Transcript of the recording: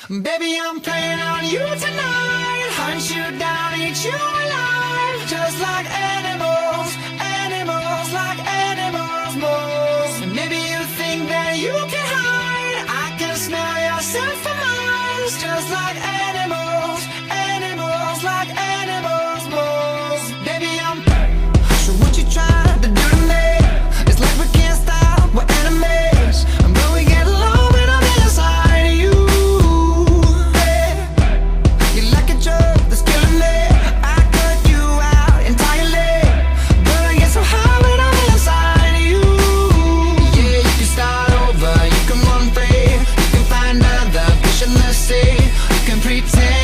Baby, I'm playing on you tonight. Hunt you down, eat you alive. Just like animals, animals, like animals, moles. And maybe you think that you can hide. I can smell your scent for miles. Just like animals, animals, like animals, moles. Baby, I'm so what you trying to do to me? It's like we can't stop, we're enemies. But we get along when I'm inside of you. You're like a drug that's killing me. I cut you out entirely, but I get so high when I'm inside of you. Yeah, you can start over, you can run free, you can find other fish in the sea. You can pretend